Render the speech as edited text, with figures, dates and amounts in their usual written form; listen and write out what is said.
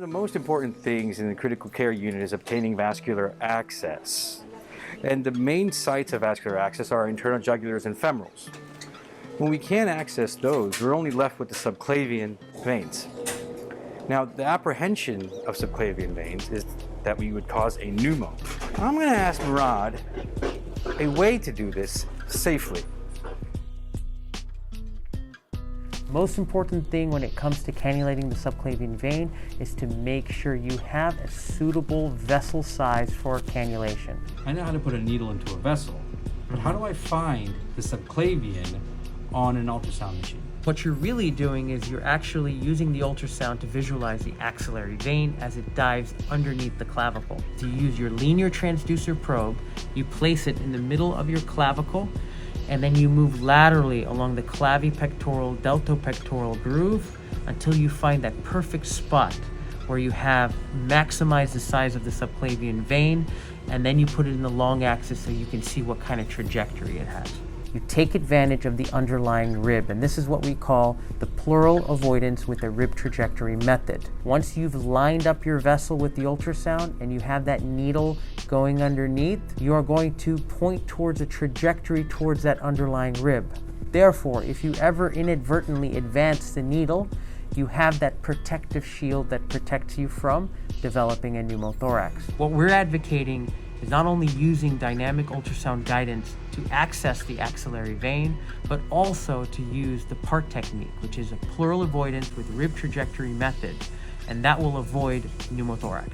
of the most important things in the critical care unit is obtaining vascular access. And the main sites of vascular access are internal jugulars and femorals. When we can't access those, we're only left with the subclavian veins. Now, the apprehension of subclavian veins is that we would cause a pneumo. I'm going to ask Murad a way to do this safely. Most important thing when it comes to cannulating the subclavian vein is to make sure you have a suitable vessel size for cannulation. I know how to put a needle into a vessel, but how do I find the subclavian on an ultrasound machine? What you're really doing is you're actually using the ultrasound to visualize the axillary vein as it dives underneath the clavicle. To use your linear transducer probe, you place it in the middle of your clavicle, and then you move laterally along the clavipectoral, deltopectoral groove until you find that perfect spot where you have maximized the size of the subclavian vein, and then you put it in the long axis so you can see what kind of trajectory it has. You take advantage of the underlying rib, and this is what we call the pleural avoidance with a rib trajectory method. Once you've lined up your vessel with the ultrasound and you have that needle going underneath, you are going to point towards a trajectory towards that underlying rib. Therefore, if you ever inadvertently advance the needle, you have that protective shield that protects you from developing a pneumothorax. What we're advocating is not only using dynamic ultrasound guidance to access the axillary vein, but also to use the PART technique, which is a pleural avoidance with rib trajectory method, and that will avoid pneumothorax.